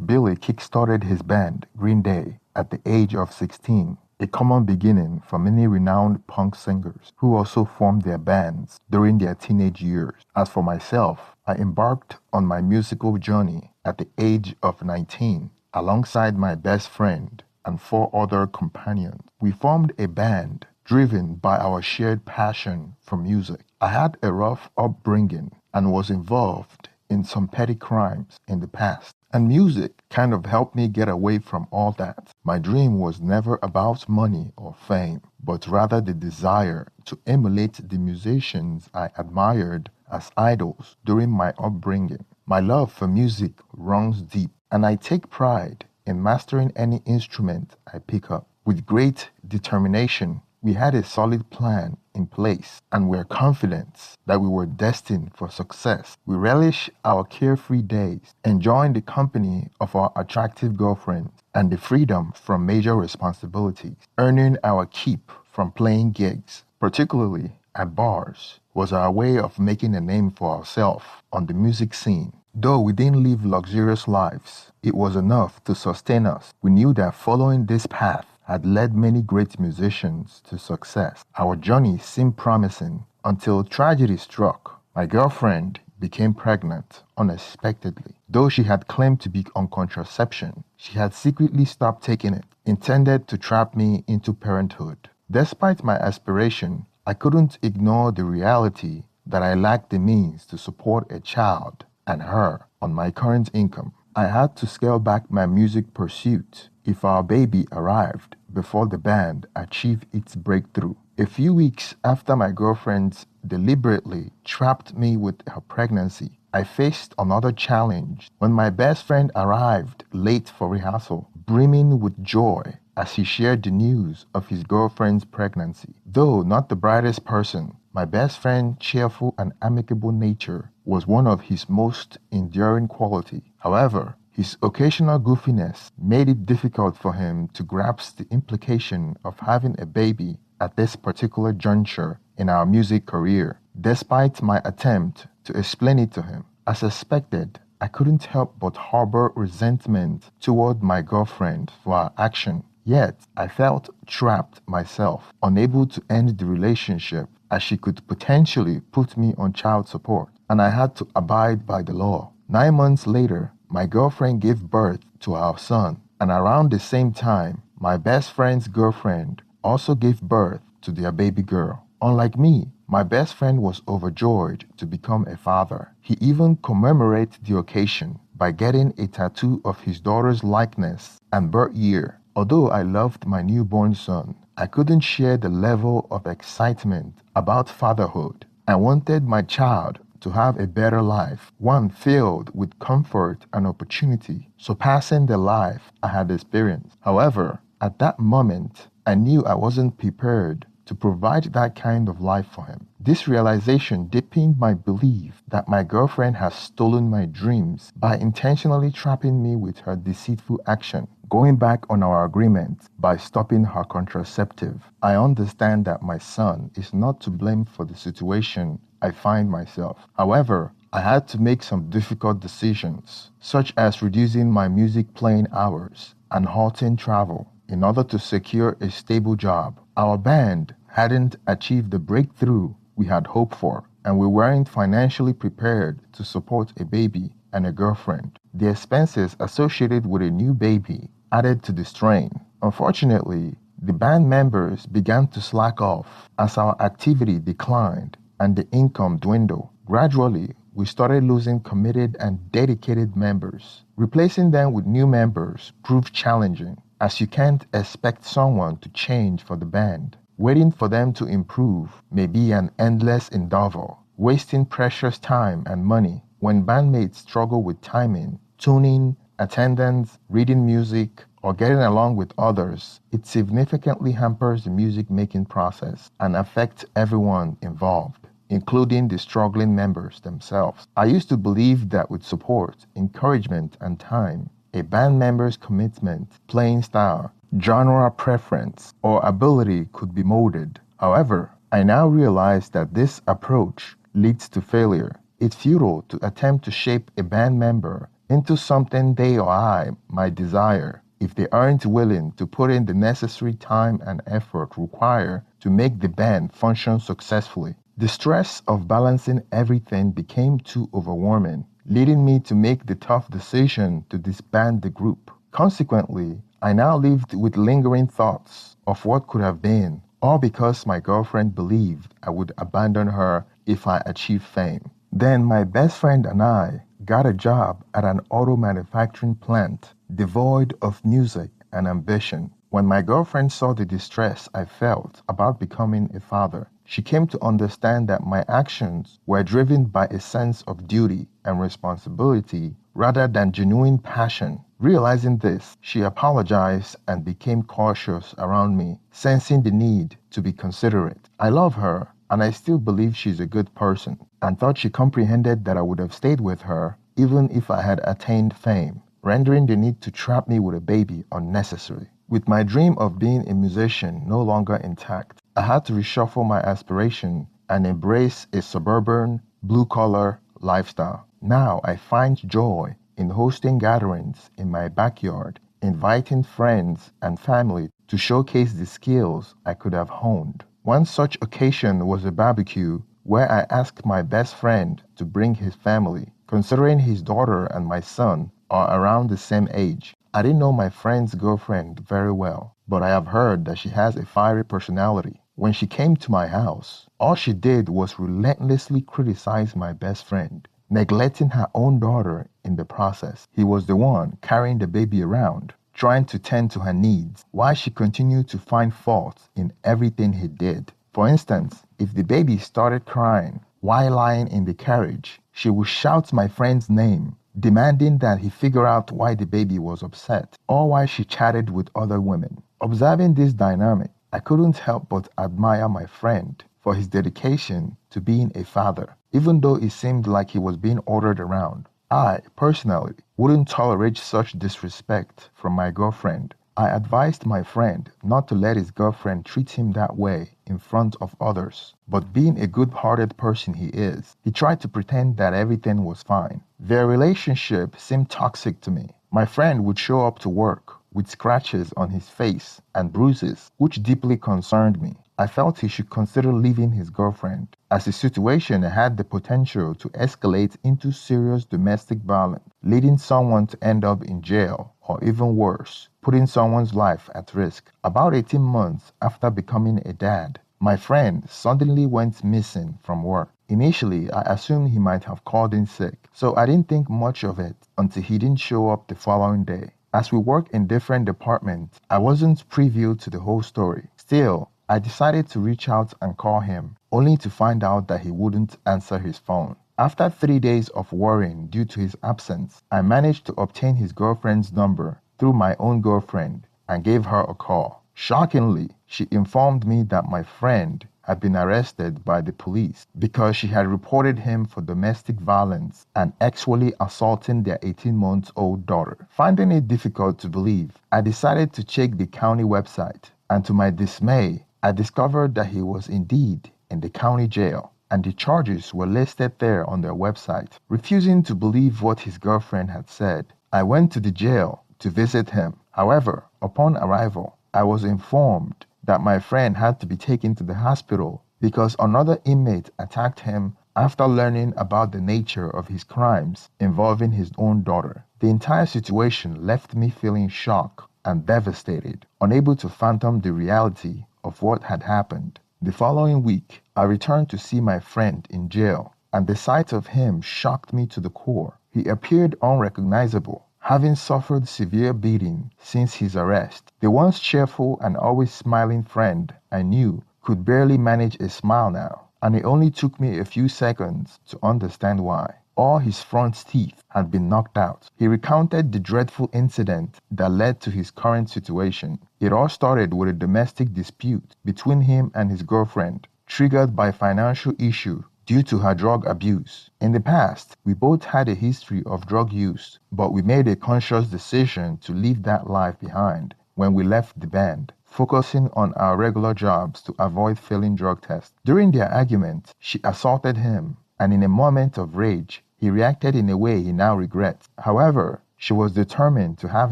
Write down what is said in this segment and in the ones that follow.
Billy kick-started his band, Green Day, at the age of 16, a common beginning for many renowned punk singers who also formed their bands during their teenage years. As for myself, I embarked on my musical journey at the age of 19 alongside my best friend and four other companions. We formed a band driven by our shared passion for music. I had a rough upbringing and was involved in some petty crimes in the past. And music kind of helped me get away from all that. My dream was never about money or fame, but rather the desire to emulate the musicians I admired as idols during my upbringing. My love for music runs deep, and I take pride in mastering any instrument I pick up. With great determination, we had a solid plan in place and we're confident that we were destined for success. We relish our carefree days, enjoying the company of our attractive girlfriends and the freedom from major responsibilities. Earning our keep from playing gigs, particularly at bars, was our way of making a name for ourselves on the music scene. Though we didn't live luxurious lives, it was enough to sustain us. We knew that following this path had led many great musicians to success. Our journey seemed promising until tragedy struck. My girlfriend became pregnant unexpectedly. Though she had claimed to be on contraception, she had secretly stopped taking it, intended to trap me into parenthood. Despite my aspiration, I couldn't ignore the reality that I lacked the means to support a child and her on my current income. I had to scale back my music pursuit if our baby arrived before the band achieved its breakthrough. A few weeks after my girlfriend deliberately trapped me with her pregnancy, I faced another challenge when my best friend arrived late for rehearsal, brimming with joy as he shared the news of his girlfriend's pregnancy. Though not the brightest person, my best friend's cheerful and amicable nature was one of his most enduring qualities. However, his occasional goofiness made it difficult for him to grasp the implication of having a baby at this particular juncture in our music career. Despite my attempt to explain it to him, as expected, I couldn't help but harbor resentment toward my girlfriend for her action. Yet, I felt trapped myself, unable to end the relationship as she could potentially put me on child support, and I had to abide by the law. 9 months later, my girlfriend gave birth to our son, and around the same time, my best friend's girlfriend also gave birth to their baby girl. Unlike me, my best friend was overjoyed to become a father. He even commemorated the occasion by getting a tattoo of his daughter's likeness and birth year. Although I loved my newborn son, I couldn't share the level of excitement about fatherhood. I wanted my child to have a better life, one filled with comfort and opportunity, surpassing the life I had experienced. However, at that moment, I knew I wasn't prepared to provide that kind of life for him. This realization deepened my belief that my girlfriend has stolen my dreams by intentionally trapping me with her deceitful action. Going back on our agreement by stopping her contraceptive, I understand that my son is not to blame for the situation I find myself. However, I had to make some difficult decisions, such as reducing my music playing hours and halting travel in order to secure a stable job. Our band hadn't achieved the breakthrough we had hoped for, and we weren't financially prepared to support a baby and a girlfriend. The expenses associated with a new baby added to the strain. Unfortunately, the band members began to slack off as our activity declined and the income dwindled. Gradually, we started losing committed and dedicated members. Replacing them with new members proved challenging, as you can't expect someone to change for the band. Waiting for them to improve may be an endless endeavor, wasting precious time and money. When bandmates struggle with timing, tuning, attendance, reading music, or getting along with others, it significantly hampers the music making process and affects everyone involved, including the struggling members themselves. I used to believe that with support, encouragement, and time, a band member's commitment, playing style, genre preference, or ability could be molded. However, I now realize that this approach leads to failure. It's futile to attempt to shape a band member into something they or I might desire if they aren't willing to put in the necessary time and effort required to make the band function successfully. The stress of balancing everything became too overwhelming, leading me to make the tough decision to disband the group. Consequently, I now lived with lingering thoughts of what could have been, all because my girlfriend believed I would abandon her if I achieved fame. Then my best friend and I got a job at an auto manufacturing plant devoid of music and ambition. When my girlfriend saw the distress I felt about becoming a father, she came to understand that my actions were driven by a sense of duty and responsibility rather than genuine passion. Realizing this, she apologized and became cautious around me, sensing the need to be considerate. I love her, and I still believe she's a good person, and thought she comprehended that I would have stayed with her even if I had attained fame, rendering the need to trap me with a baby unnecessary. With my dream of being a musician no longer intact, I had to reshuffle my aspiration and embrace a suburban, blue-collar lifestyle. Now I find joy in hosting gatherings in my backyard, inviting friends and family to showcase the skills I could have honed. One such occasion was a barbecue where I asked my best friend to bring his family, considering his daughter and my son are around the same age. I didn't know my friend's girlfriend very well, but I have heard that she has a fiery personality. When she came to my house, all she did was relentlessly criticize my best friend, neglecting her own daughter in the process. He was the one carrying the baby around, trying to tend to her needs, while she continued to find faults in everything he did. For instance, if the baby started crying while lying in the carriage, she would shout my friend's name, demanding that he figure out why the baby was upset, or why she chatted with other women. Observing this dynamic, I couldn't help but admire my friend for his dedication to being a father, even though it seemed like he was being ordered around. I, personally, wouldn't tolerate such disrespect from my girlfriend. I advised my friend not to let his girlfriend treat him that way in front of others, but being a good-hearted person he is, he tried to pretend that everything was fine. Their relationship seemed toxic to me. My friend would show up to work with scratches on his face and bruises, which deeply concerned me. I felt he should consider leaving his girlfriend, as the situation had the potential to escalate into serious domestic violence, leading someone to end up in jail, or even worse, putting someone's life at risk. About 18 months after becoming a dad, my friend suddenly went missing from work. Initially, I assumed he might have called in sick, so I didn't think much of it until he didn't show up the following day. As we work in different departments, I wasn't privy to the whole story. Still, I decided to reach out and call him, only to find out that he wouldn't answer his phone. After 3 days of worrying due to his absence, I managed to obtain his girlfriend's number through my own girlfriend and gave her a call. Shockingly, she informed me that my friend had been arrested by the police because she had reported him for domestic violence and sexually assaulting their 18-month-old daughter. Finding it difficult to believe, I decided to check the county website, and to my dismay, I discovered that he was indeed in the county jail, and the charges were listed there on their website. Refusing to believe what his girlfriend had said, I went to the jail to visit him. However, upon arrival, I was informed that my friend had to be taken to the hospital because another inmate attacked him after learning about the nature of his crimes involving his own daughter. The entire situation left me feeling shocked and devastated, unable to fathom the reality of what had happened. The following week, I returned to see my friend in jail, and the sight of him shocked me to the core. He appeared unrecognizable, having suffered severe beating since his arrest. The once cheerful and always smiling friend I knew could barely manage a smile now, and it only took me a few seconds to understand why. All his front teeth had been knocked out. He recounted the dreadful incident that led to his current situation. It all started with a domestic dispute between him and his girlfriend, triggered by financial issue due to her drug abuse. In the past, we both had a history of drug use, but we made a conscious decision to leave that life behind when we left the band, focusing on our regular jobs to avoid failing drug tests. During their argument, she assaulted him, and in a moment of rage, He reacted in a way he now regrets. However, she was determined to have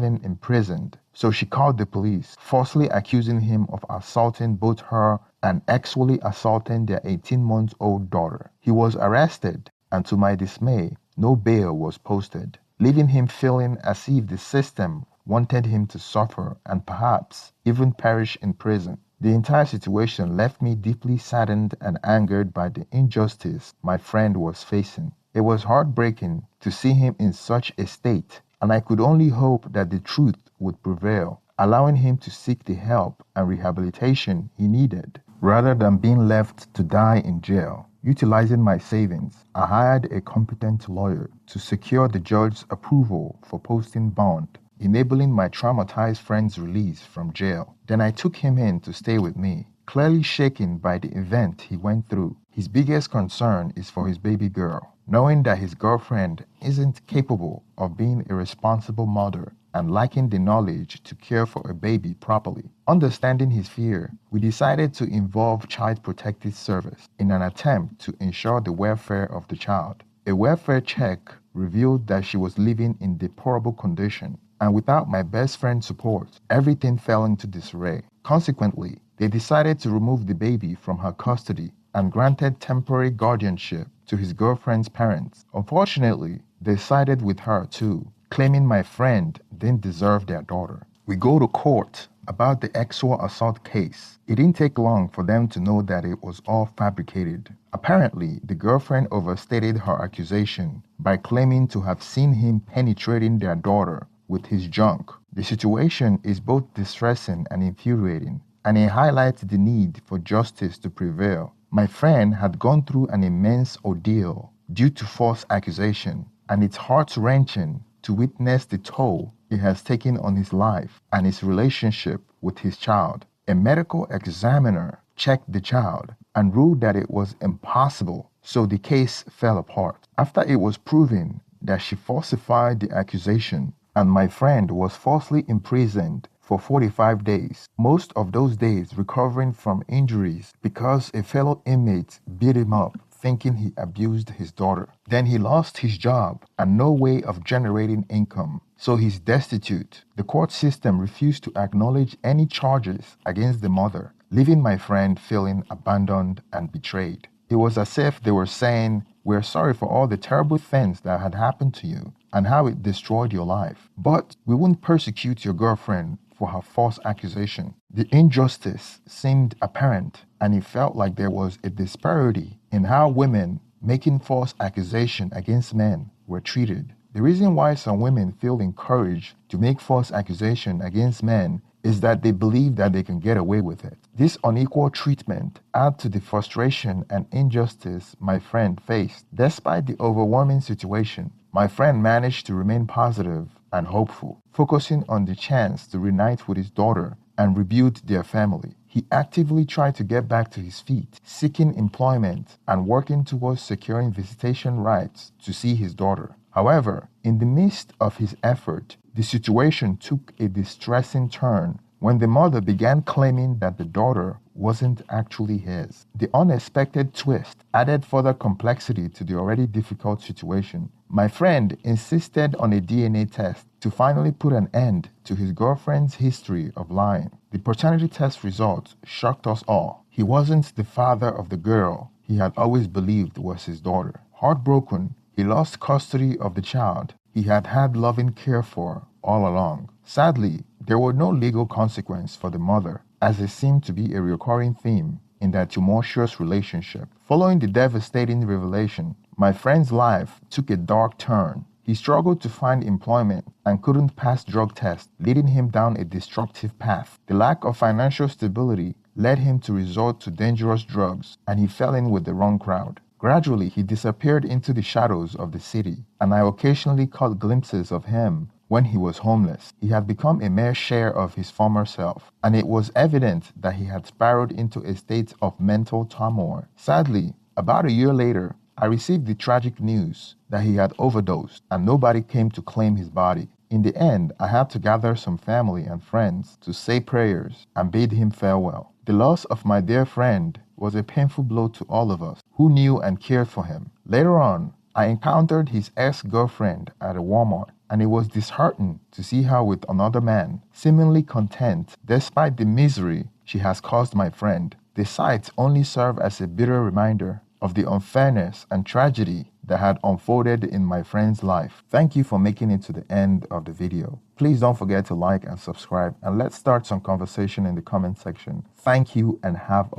him imprisoned, so she called the police, falsely accusing him of assaulting both her and sexually assaulting their 18-month-old daughter. He was arrested, and to my dismay, no bail was posted, leaving him feeling as if the system wanted him to suffer and perhaps even perish in prison. The entire situation left me deeply saddened and angered by the injustice my friend was facing. It was heartbreaking to see him in such a state, and I could only hope that the truth would prevail, allowing him to seek the help and rehabilitation he needed, rather than being left to die in jail. Utilizing my savings, I hired a competent lawyer to secure the judge's approval for posting bond, enabling my traumatized friend's release from jail. Then I took him in to stay with me. Clearly shaken by the event he went through, his biggest concern is for his baby girl, knowing that his girlfriend isn't capable of being a responsible mother and lacking the knowledge to care for a baby properly. Understanding his fear, we decided to involve Child Protective Service in an attempt to ensure the welfare of the child. A welfare check revealed that she was living in deplorable condition, and without my best friend's support, everything fell into disarray. Consequently, they decided to remove the baby from her custody and granted temporary guardianship to his girlfriend's parents. Unfortunately, they sided with her too, claiming my friend didn't deserve their daughter. We go to court about the sexual assault case. It didn't take long for them to know that it was all fabricated. Apparently, the girlfriend overstated her accusation by claiming to have seen him penetrating their daughter with his junk. The situation is both distressing and infuriating, and it highlights the need for justice to prevail. My friend had gone through an immense ordeal due to false accusation, and it's heart-wrenching to witness the toll it has taken on his life and his relationship with his child. A medical examiner checked the child and ruled that it was impossible, so the case fell apart. After it was proven that she falsified the accusation, and my friend was falsely imprisoned for 45 days, most of those days recovering from injuries because a fellow inmate beat him up thinking he abused his daughter. Then he lost his job and no way of generating income, so he's destitute. The court system refused to acknowledge any charges against the mother, leaving my friend feeling abandoned and betrayed. It was as if they were saying, "We're sorry for all the terrible things that had happened to you and how it destroyed your life, but we won't persecute your girlfriend for her false accusation." The injustice seemed apparent, and it felt like there was a disparity in how women making false accusation against men were treated. The reason why some women feel encouraged to make false accusation against men is that they believe that they can get away with it. This unequal treatment adds to the frustration and injustice my friend faced. Despite the overwhelming situation, my friend managed to remain positive and hopeful, focusing on the chance to reunite with his daughter and rebuild their family. He actively tried to get back to his feet, seeking employment and working towards securing visitation rights to see his daughter. However, in the midst of his effort, the situation took a distressing turn when the mother began claiming that the daughter wasn't actually his. The unexpected twist added further complexity to the already difficult situation. My friend insisted on a DNA test to finally put an end to his girlfriend's history of lying. The paternity test results shocked us all. He wasn't the father of the girl he had always believed was his daughter. Heartbroken, he lost custody of the child he had had loving care for all along. Sadly, there were no legal consequence for the mother, as it seemed to be a recurring theme in their tumultuous relationship. Following the devastating revelation, my friend's life took a dark turn. He struggled to find employment and couldn't pass drug tests, leading him down a destructive path. The lack of financial stability led him to resort to dangerous drugs, and he fell in with the wrong crowd. Gradually, he disappeared into the shadows of the city, and I occasionally caught glimpses of him when he was homeless. He had become a mere share of his former self, and it was evident that he had spiraled into a state of mental turmoil. Sadly, about a year later, I received the tragic news that he had overdosed and nobody came to claim his body. In the end, I had to gather some family and friends to say prayers and bid him farewell. The loss of my dear friend was a painful blow to all of us who knew and cared for him. Later on, I encountered his ex-girlfriend at a Walmart, and it was disheartening to see her with another man, seemingly content despite the misery she has caused my friend. The sights only serve as a bitter reminder of the unfairness and tragedy that had unfolded in my friend's life. Thank you for making it to the end of the video. Please don't forget to like and subscribe, and let's start some conversation in the comment section. Thank you and have a